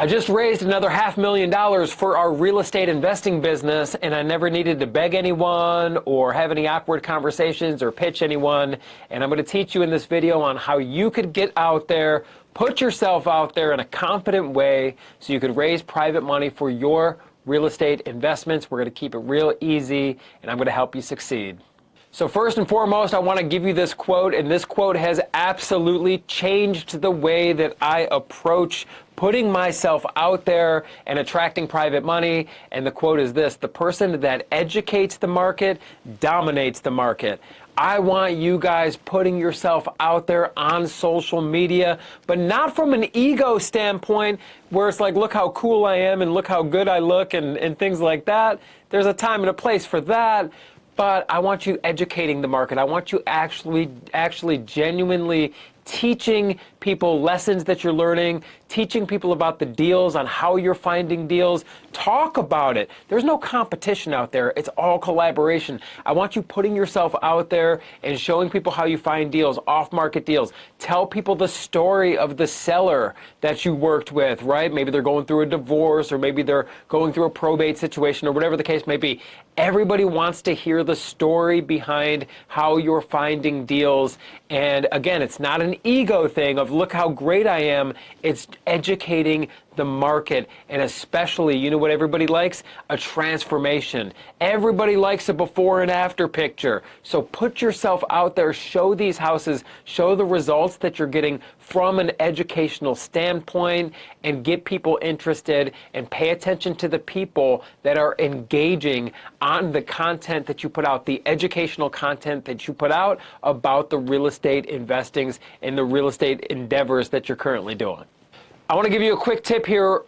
I just raised another $500,000 for our real estate investing business, and I never needed to beg anyone or have any awkward conversations or pitch anyone. And I'm going to teach you in this video on how you could get out there, put yourself out there in a confident way so you could raise private money for your real estate investments. We're going to keep it real easy, and I'm going to help you succeed. So first and foremost, I want to give you this quote, and this quote has absolutely changed the way that I approach putting myself out there and attracting private money. And the quote is this: the person that educates the market dominates the market. I want you guys putting yourself out there on social media, but not from an ego standpoint where it's like, look how cool I am and look how good I look and things like that. There's a time and a place for that. But I want you educating the market. I want you actually genuinely teaching people lessons that you're learning, teaching people about the deals, on how you're finding deals. Talk about it. There's no competition out there. It's all collaboration. I want you putting yourself out there and showing people how you find deals, off-market deals. Tell people the story of the seller that you worked with, right? Maybe they're going through a divorce, or maybe they're going through a probate situation, or whatever the case may be. Everybody wants to hear the story behind how you're finding deals. And again, it's not an ego thing of look how great I am. It's educating the market, and especially, you know what everybody likes? A transformation. Everybody likes a before and after picture. So put yourself out there, show these houses, show the results that you're getting from an educational standpoint, and get people interested, and pay attention to the people that are engaging on the content that you put out, the educational content that you put out about the real estate investings and the real estate endeavors that you're currently doing. I want to give you a quick tip here.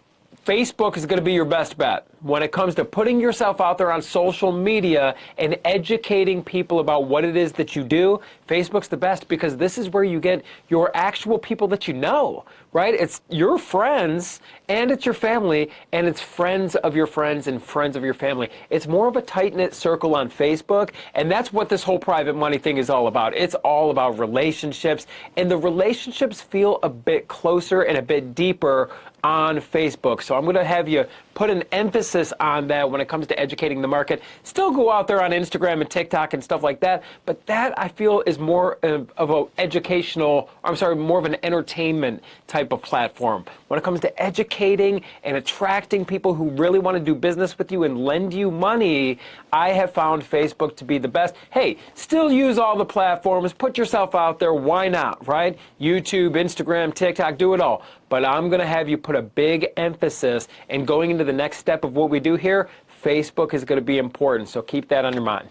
Facebook is going to be your best bet when it comes to putting yourself out there on social media and educating people about what it is that you do. Facebook's the best because this is where you get your actual people that you know, right? It's your friends, and it's your family, and it's friends of your friends and friends of your family. It's more of a tight-knit circle on Facebook, and that's what this whole private money thing is all about. It's all about relationships, and the relationships feel a bit closer and a bit deeper on Facebook. So I'm going to have you put an emphasis on that when it comes to educating the market. Still go out there on Instagram and TikTok and stuff like that, but that I feel is more of an educational, more of an entertainment type of platform. When it comes to educating and attracting people who really want to do business with you and lend you money, I have found Facebook to be the best. Hey, still use all the platforms, put yourself out there, why not, right? YouTube, Instagram, TikTok, do it all. But I'm going to have you put a big emphasis, and going into the next step of what we do here, Facebook is going to be important, so keep that on your mind.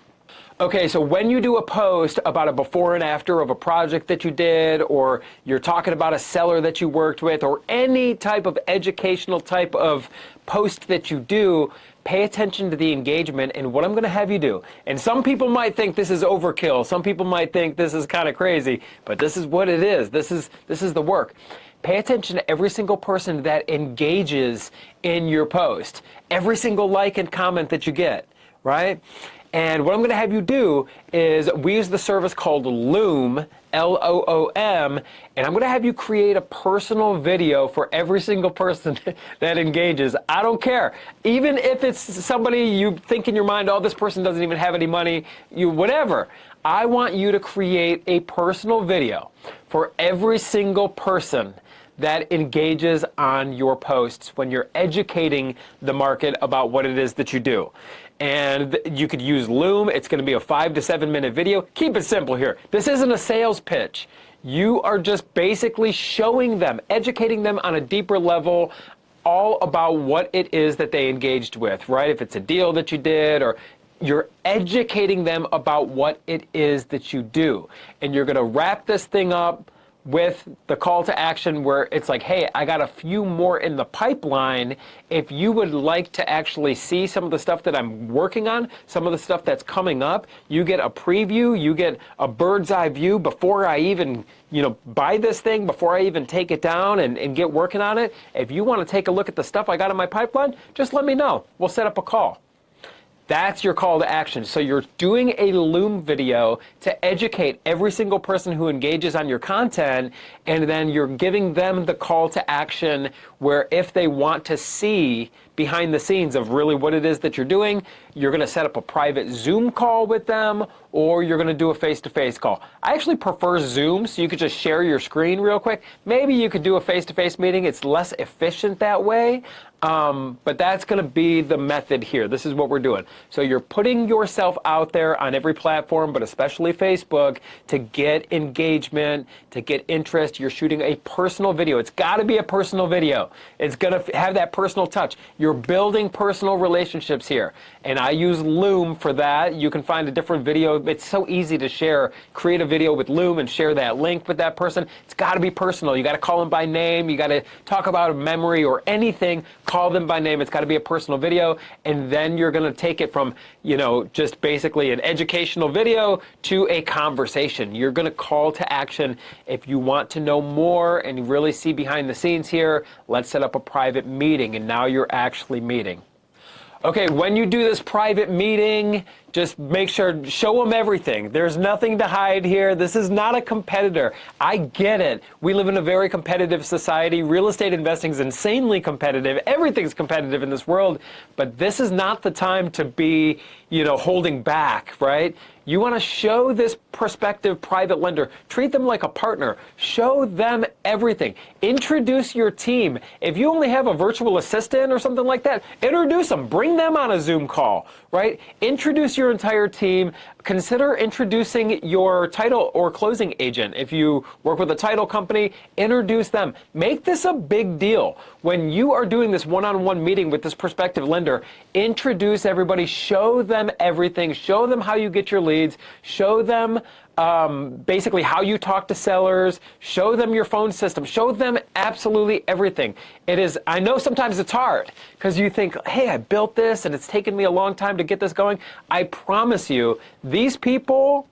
Okay, so when you do a post about a before and after of a project that you did, or you're talking about a seller that you worked with, or any type of educational type of post that you do, pay attention to the engagement and what I'm going to have you do. And some people might think this is overkill. Some people might think this is kind of crazy, but this is what it is. This is the work. Pay attention to every single person that engages in your post, every single like and comment that you get, right? And what I'm going to have you do is, we use the service called Loom, L-O-O-M, and I'm going to have you create a personal video for every single person that engages. I don't care. Even if it's somebody you think in your mind, oh, this person doesn't even have any money, whatever. I want you to create a personal video for every single person that engages on your posts when you're educating the market about what it is that you do. And you could use Loom. It's going to be a 5 to 7 minute video. Keep it simple here. This isn't a sales pitch. You are just basically showing them, educating them on a deeper level, all about what it is that they engaged with, right? If it's a deal that you did, or you're educating them about what it is that you do. And you're going to wrap this thing up with the call to action where it's like, hey, I got a few more in the pipeline. If you would like to actually see some of the stuff that I'm working on, some of the stuff that's coming up, you get a preview, you get a bird's eye view before I even, buy this thing, before I even take it down and get working on it. If you want to take a look at the stuff I got in my pipeline, just let me know. We'll set up a call. That's your call to action. So you're doing a Loom video to educate every single person who engages on your content, and then you're giving them the call to action where if they want to see behind the scenes of really what it is that you're doing, you're going to set up a private Zoom call with them, or you're going to do a face-to-face call. I actually prefer Zoom, so you could just share your screen real quick. Maybe you could do a face-to-face meeting. It's less efficient that way, but that's going to be the method here. This is what we're doing. So you're putting yourself out there on every platform, but especially Facebook, to get engagement, to get interest. You're shooting a personal video. It's got to be a personal video. It's going to have that personal touch. You're building personal relationships here, and I use Loom for that. You can find a different video. It's so easy to share. Create a video with Loom and share that link with that person. It's got to be personal. You got to call them by name. You got to talk about a memory or anything. Call them by name. It's got to be a personal video, and then you're going to take it from, just basically an educational video to a conversation. You're going to call to action. If you want to know more and really see behind the scenes here, let's set up a private meeting, and now you're actually meeting. Okay, when you do this private meeting, just make sure, show them everything. There's nothing to hide here. This is not a competitor. I get it. We live in a very competitive society. Real estate investing is insanely competitive. Everything's competitive in this world, but this is not the time to be, holding back, right? You want to show this prospective private lender, treat them like a partner, show them everything. Introduce your team. If you only have a virtual assistant or something like that, introduce them, bring them on a Zoom call, right? Introduce your entire team. Consider introducing your title or closing agent. If you work with a title company, introduce them. Make this a big deal. When you are doing this one-on-one meeting with this prospective lender, introduce everybody, show them everything, show them how you get your leads, show them basically how you talk to sellers, show them your phone system, show them absolutely everything. I know sometimes it's hard because you think, hey, I built this and it's taken me a long time to get this going. I promise you, these people,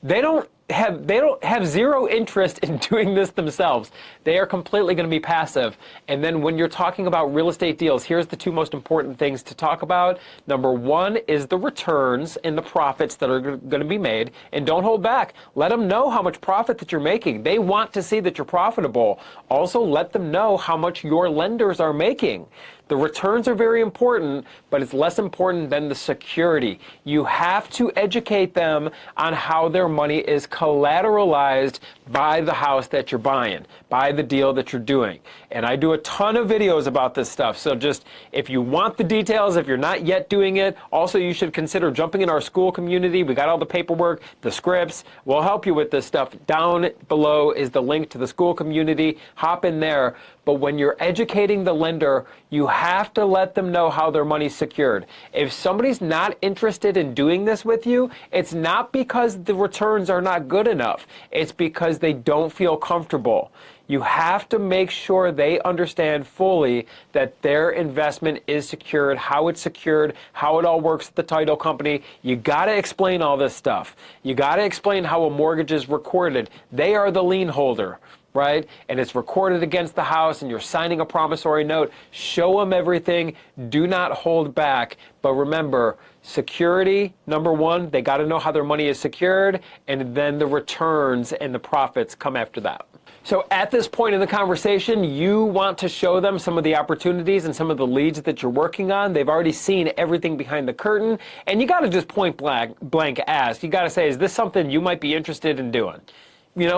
they don't have zero interest in doing this themselves. They are completely going to be passive. And then when you're talking about real estate deals, here's the two most important things to talk about. Number one is the returns and the profits that are going to be made. And don't hold back. Let them know how much profit that you're making. They want to see that you're profitable. Also, let them know how much your lenders are making. The returns are very important, but it's less important than the security. You have to educate them on how their money is collateralized by the house that you're buying, by the deal that you're doing. And I do a ton of videos about this stuff. So just, if you want the details, if you're not yet doing it, also you should consider jumping in our school community. We got all the paperwork, the scripts. We'll help you with this stuff. Down below is the link to the school community. Hop in there. But when you're educating the lender, you have to let them know how their money's secured. If somebody's not interested in doing this with you, it's not because the returns are not good enough. It's because they don't feel comfortable. You have to make sure they understand fully that their investment is secured, how it's secured, how it all works at the title company. You got to explain all this stuff. You got to explain how a mortgage is recorded. They are the lien holder, right? And it's recorded against the house and you're signing a promissory note. Show them everything. Do not hold back. But remember, security, number one, they got to know how their money is secured, and then the returns and the profits come after that. So at this point in the conversation, you want to show them some of the opportunities and some of the leads that you're working on. They've already seen everything behind the curtain, and you got to just point blank ask. You got to say, is this something you might be interested in doing?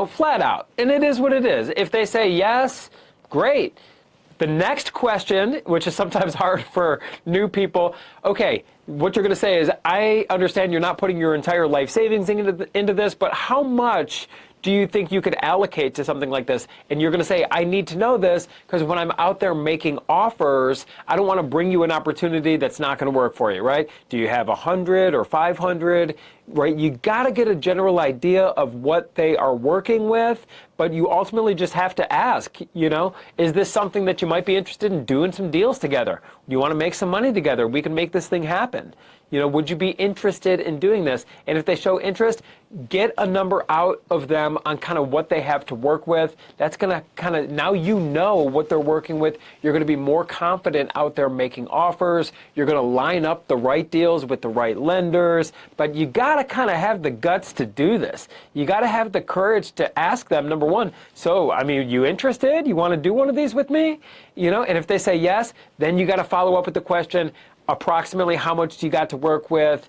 Flat out. And it is what it is. If they say yes, great. The next question, which is sometimes hard for new people, okay, what you're going to say is, I understand you're not putting your entire life savings into this, but how much do you think you could allocate to something like this? And you're going to say, I need to know this because when I'm out there making offers, I don't want to bring you an opportunity that's not going to work for you, right? Do you have 100 or 500? right? You got to get a general idea of what they are working with, but you ultimately just have to ask, is this something that you might be interested in doing some deals together? You want to make some money together? We can make this thing happen. Would you be interested in doing this? And if they show interest, get a number out of them on kind of what they have to work with. That's going to now you know what they're working with. You're going to be more confident out there making offers. You're going to line up the right deals with the right lenders. But you got to kind of have the guts to do this. You got to have the courage to ask them, number one, you interested? You want to do one of these with me? And if they say yes, then you got to follow up with the question, approximately how much do you got to work with?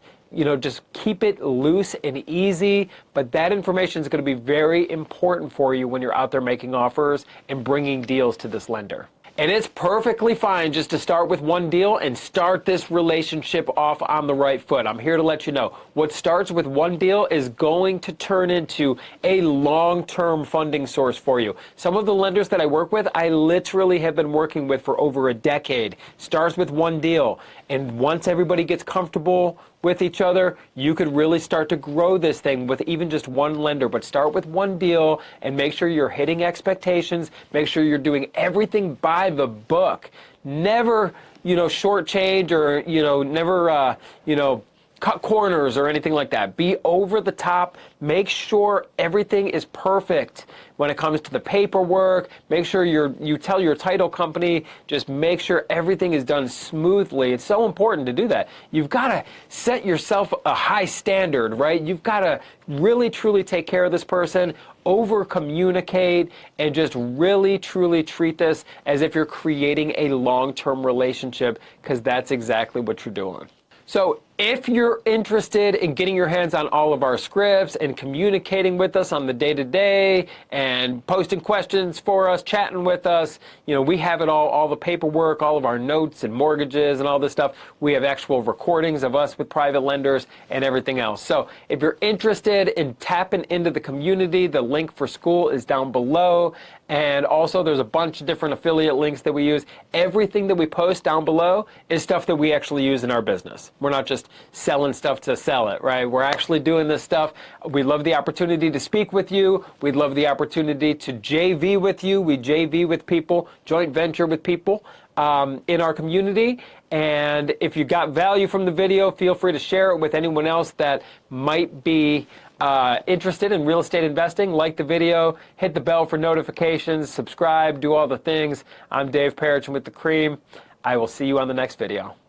Just keep it loose and easy, but that information is going to be very important for you when you're out there making offers and bringing deals to this lender. And it's perfectly fine just to start with one deal and start this relationship off on the right foot. I'm here to let you know, what starts with one deal is going to turn into a long-term funding source for you. Some of the lenders that I work with, I literally have been working with for over a decade. Starts with one deal. And once everybody gets comfortable with each other, you could really start to grow this thing with even just one lender. But start with one deal and make sure you're hitting expectations. Make sure you're doing everything by the book. Never, shortchange or, never, cut corners or anything like that. Be over the top. Make sure everything is perfect when it comes to the paperwork. Make sure you tell your title company, just make sure everything is done smoothly. It's so important to do that. You've got to set yourself a high standard, right? You've got to really, truly take care of this person, over communicate, and just really, truly treat this as if you're creating a long-term relationship, because that's exactly what you're doing. So if you're interested in getting your hands on all of our scripts and communicating with us on the day-to-day and posting questions for us, chatting with us, we have it all the paperwork, all of our notes and mortgages and all this stuff. We have actual recordings of us with private lenders and everything else. So if you're interested in tapping into the community, the link for school is down below. And also there's a bunch of different affiliate links that we use. Everything that we post down below is stuff that we actually use in our business. We're not just selling stuff to sell it, right? We're actually doing this stuff. We love the opportunity to speak with you. We'd love the opportunity to JV with you. We JV with people, joint venture with people in our community. And if you got value from the video, feel free to share it with anyone else that might be interested in real estate investing. Like the video, hit the bell for notifications, subscribe, do all the things. I'm Dave Parichin with The Cream. I will see you on the next video.